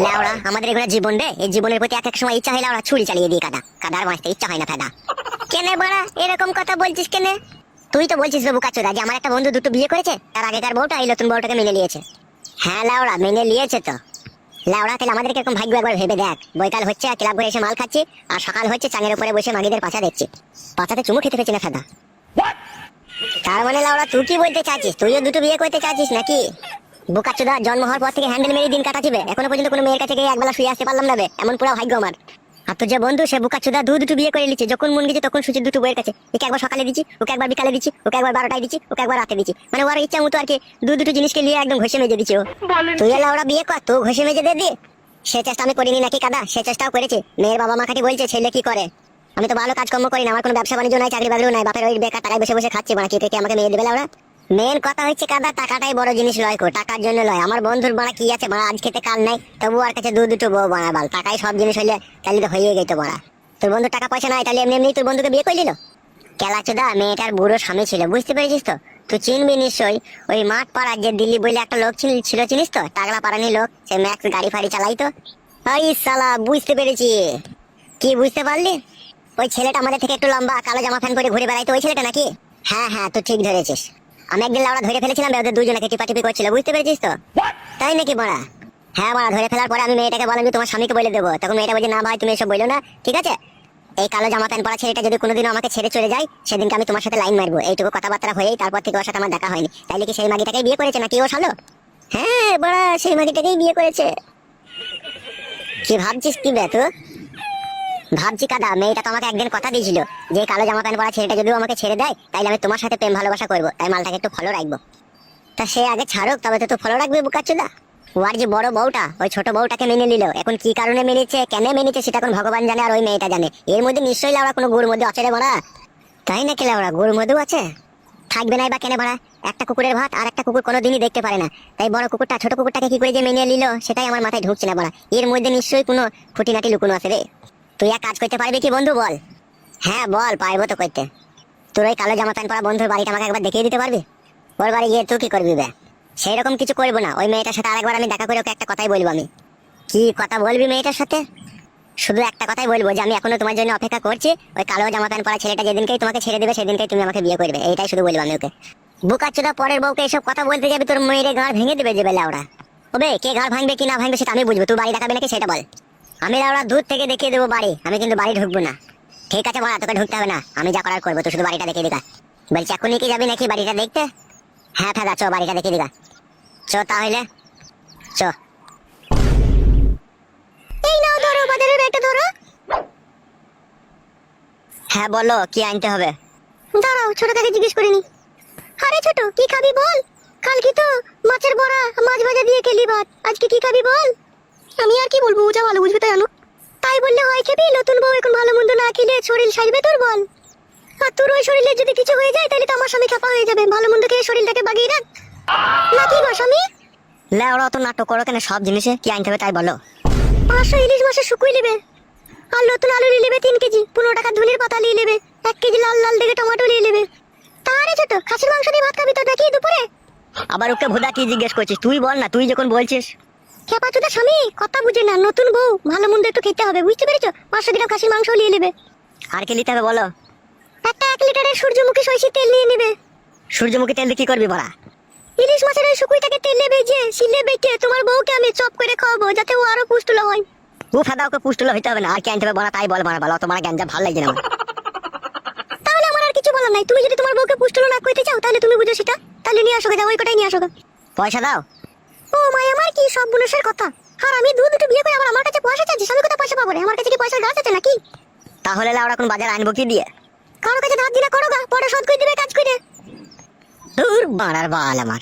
লাউড়া আমাদের এগুলো জীবন রে, এই জীবনের প্রতি এক এক সময় ইচ্ছা হয় লাউড়া ছুরি চালিয়ে দিই কাদার বাঁচতে ইচ্ছা হয় না ফেদা। কেনে বড়া এরকম কথা বলছিস কেনে? তুই তো বলছিস বাবু কাচুদা যে আমার একটা বন্ধু দুটো বিয়ে করেছে, তার আগেকার বউটা এই নতুন বউটাকে মেনে নিয়েছে। হ্যাঁ লাউড়া মেনে নিয়েছে তো। লাউড়া তাহলে আমাদের কিরকম ভাগ্য একবার ভেবে দেখ, বৈকাল হচ্ছে ক্লাব ঘুরে এসে মাল খাচ্ছি, আর সকাল হচ্ছে চাঙের উপরে বসে মাগিদের পাছা দেখছি, পাছাতে চুমু খেতে পেয়েছি না ফেদা। তার মানে লাউড়া তুই কি বলতে চাচ্ছিস, তুইও দুটো বিয়ে করতে চাচ্ছিস নাকি? বোকাচোদা জন্ম হওয়ার পর থেকে হ্যান্ডেল মেরে দিন কাটাচ্ছিবে, এখনো পর্যন্ত কোনো মেয়ের কাছে গিয়ে একবেলা শুয়ে আসতে পারলাম না বে, এমন পুরো ভাগ্য আমার। আর তোর যে বন্ধু সে বোকাচোদা দুটো বিয়ে করে নিচ্ছে, যখন মন গেছে তখন সুচির দুটো বইয়ের কাছে, একে একবার সকালে দিচ্ছি, ওকে একবার বিকালে দিচ্ছি, ওকে একবার 12টায় দিচ্ছি, ওকে একবার রাতে দিচ্ছি, মানে ওর ইচ্ছা মতো আর কি দুটো জিনিসকে নিয়ে একদম ঘষে মেজে দিচ্ছি ও। তুই এলা ওরা বিয়ে কর তো ঘষে মেজে দে দি। সে চেষ্টা আমি করিনি নাকি কাদা, সে চেষ্টাও করেছে। মেয়ের বাবা মা খাটি বলছে ছেলে কি করে, আমি তো ভালো কাজকর্ম করি না, আমার কোনো ব্যবসা বাণিজ্য নাই, চাকরি বাকরিও নাই, বাপের ওই বেকার টাকায় বসে বসে খাচ্ছি, মানে কে আমাকে মেয়ে দেবে ওরা। মেন কথা হচ্ছে কাদা টাকাটাই বড় জিনিস লয় কো, টাকার জন্য লয়। আমার বন্ধুর বাড়া কি আছে বাড়া, আজ খেতে কাল নাই, তবু আর কাছে দুটো বউ বাড়া বাল, টাকাই সব জিনিস হইলে তাহলে তো হয়ে গেতো বাড়া। তোর বন্ধুর টাকা পয়সা নাই, তাহলে এমনি এমনি তোর বন্ধুকে বিয়ে করলি না? কেলাচোদা মেয়েটার বুড়ো স্বামী ছিল, বুঝতে পেরেছিস তো? তুই চিনবি নিশ্চয়ই, ওই মাঠ পাড়ার যে দিল্লি বলে একটা লোক ছিল, চিনিস তো? টাগলা পাড়ানি লোক, সে ম্যাক্স গাড়ি ফাড়ি চালাইতো। ওই সালা বুঝতে পেরেছি। কি বুঝতে পারলি? ওই ছেলেটা আমাদের থেকে একটু লম্বা, কালো জামা প্যান্ট পরে ঘুরে বেড়াইতো, ওই ছেলেটা নাকি? হ্যাঁ তুই ঠিক ধরেছিস। আমি একদিন লাউড়া ধরে ফেলেছিলাম, ওদের দুজনকে টিপাটিপি করছিল, বুঝতে পেরেছিস তো? তাই নাকি বড়া? হ্যাঁ বড়া, ধরে ফেলার পরে আমি মেয়েটাকে বললাম যে তোমার স্বামীকে বলে দেবো, তখন মেয়েটা বলছে না ভাই তুমি এসব বললো না, ঠিক আছে? এই কালো জামা প্যান্ট পরা ছেলেটা যদি কোনোদিনও আমাকে ছেড়ে চলে যায়, সেদিনকে আমি তোমার সাথে লাইন মারবো, এইটুকু কথাবার্তা হয়েই তারপর থেকে ওর সাথে আমার দেখা হয়নি। তাইলে কি সেই মাগিটাকেই বিয়ে করেছে নাকি ও শালো? হ্যাঁ বড়া সেই মাগিটাকেই বিয়ে করেছে। কি ভাবছিস কি বে তুই? ভাবছি কাদা মেয়েটা তো আমাকে একদিন কথা দিয়েছিল যে কালো জামা প্যান্ট পরা ছেলেটা যদি আমাকে ছেড়ে দেয় তাইলে আমি তোমার সাথে প্রেম ভালোবাসা করবো, তাই মালটাকে একটু ফলো রাখবো। তা সে আগে ছাড়ুক, তবে তো ফলো রাখবে বুকাচুদা। ওর যে বড় বউটা ওই ছোট বউটাকে মেনে নিল, এখন কি কারণে মেনেছে কেন মেনেছে সেটা এখন ভগবান জানে আর ওই মেয়েটা জানে। এর মধ্যে নিশ্চয়ই লাউড়া কোনো গুড় মধ্যে অচেরে মারা। তাই নাকি লাউড়া গুড় মধ্যেও আছে? থাকবে নাই বা কেন ভাড়া, একটা কুকুরের ভাত আর একটা কুকুর কোনোদিনই দেখতে পারে না, তাই বড় কুকুরটা ছোট কুকুরটাকে কি করে যে মেনে নিল সেটাই আমার মাথায় ঢুকছে না বড়া। এর মধ্যে নিশ্চয়ই কোনো খুঁটিনাটি লুকোনো আছে রে। তুই এক কাজ করতে পারবি কি বন্ধু বল? হ্যাঁ বল, পারবো তো করতে। তোর ওই কালো জামা প্যান্ট পরা বন্ধুর বাড়িটা আমাকে একবার দেখিয়ে দিতে পারবি? ওর বাড়ি গিয়ে তুই কি করবি বে? সেই রকম কিছু করবো না, ওই মেয়েটার সাথে আরেকবার আমি দেখা করে ওকে একটা কথাই বলবো। আমি কি কথা বলবি মেয়েটার সাথে? শুধু একটা কথাই বলবো যে আমি এখনো তোমার জন্য অপেক্ষা করছি, ওই কালো জামা প্যান্ট পরা ছেলেটা যেদিনকেই তোমাকে ছেড়ে দেবে সেদিনকেই তুমি আমাকে বিয়ে করবে, এইটাই শুধু বলবো আমি ওকে। বুকাচোদা পরের বউকে এসব কথা বলতে যাবি, তোর মেয়েরে গাঁড় ভেঙে দেবে যে বেলা ওরা। ওবে কে গাঁড় ভাঙবে কি না ভাঙবে সেটা আমি বুঝবো, তুই বাড়ি দেখাবে নাকি সেটা বল। আমি লাউড়া দূর থেকে দেখিয়ে দেবো বাড়ি, আমি কিন্তু বাড়ি ঢুকবো না। ঠিক আছে বড়া, তোকে ঢুকতে হবে না, আমি যা করার করবো, তুই শুধু বাড়িটা দেখিয়ে দিগা। বলছি এখনই কি যাবি নাকি বাড়িটা দেখতে? হ্যাঁ ফেদা চো বাড়িটা দেখিয়ে দিগা, চো তাহলে চো। এই নাও ধরো বাজারের ব্যাগটা ধরো। হ্যাঁ বলো কি আনতে হবে? দাঁড়াও ছোট থেকে জিজ্ঞেস করে নি। আরে ছোট কি খাবি বল? কালকে তো মাছের বড়া মাছ ভাজা দিয়ে খেলি ভাত, আজকে কি খাবি বল? আমি আর কি বলবো, যা ভালো বুঝবে তাই আনো। তাই বললে হয় খেবি? নতুন বউ এখন ভালো মন্দ না খেলে শরীর সাজবে তোর বল? আর তোর ওই শরীরে যদি কিছু হয়ে যায় তাহলে তো আমার স্বামী খাপা হয়ে যাবে, ভালো মন্দ খেয়ে শরীরটাকে বাগিয়ে রাখ। নাকি গো স্বামী? লেওড়া তো নাটক করো কেন, সব জিনিসে কি আনতে হবে তাই বলো। 500 ইলিশ মাছের শুকুই নেবে, আর নতুন আলু নিয়ে নেবে 3 কেজি, 15 টাকা ধনের পাতা নিয়ে নেবে, 1 কেজি লাল লাল দেখে টমেটো নিয়ে নেবে। তারে ছোট খাসির মাংস দিয়ে ভাত খাবি তো নাকি দুপুরে? আবার ওকে ভোদা কি জিজ্ঞেস করছিস, তুই বল না, তুই যখন বলছিস। খেপা চোদা স্বামী কথা বুঝে না, নতুন বউ ভালো মন্দ একটু খেতে হবে, বুঝতে পেরেছো? 500 গ্রাম খাসির মাংস নিয়ে নেবে। আর কি নিতে হবে বলো? একটা 1 লিটারের সূর্যমুখী সরিষার তেল নিয়ে নেবে। সূর্যমুখী তেল দিয়ে কি করবি বড়া? ইলিশ মাছের ওই শুকুইটাকে তেলে ভেজে শিলে বেটে তোমার বউকে আমি চপ করে খাওয়াবো, যাতে ও আরো পুষ্টুলা হয়। ও ফাদা ওকে পুষ্টুলা হইতে হবে না, আর কি আনতে হবে বড়া তাই বল বড়া, বলো তোমার গ্যাঞ্জা ভালো লাগছে না আমার। তাহলে আমার আর কিছু বলার নাই, তুমি যদি তোমার বউকে পুষ্টুলা না করতে চাও তাহলে তুমি বুঝো সেটা, তাহলে নিয়ে আসো, যাও ওই কটাই নিয়ে আসো। পয়সা দাও। ও মাই আমার কি সব বুলুসের কথা, আর আমি দুটো বিয়ে করে আমার কাছে পয়সা চাইছিস, আমি কোথায় পয়সা পাবো রে? আমার কাছে কি পয়সার গাছ আছে নাকি? তাহলে লাউড়া কোন বাজার আনবো কি দিয়ে? কারো কাছে ধার দিনা করো গা, পরে শোধ করে দিবে কাজ করে। দূর বাড়ার বাল আমার।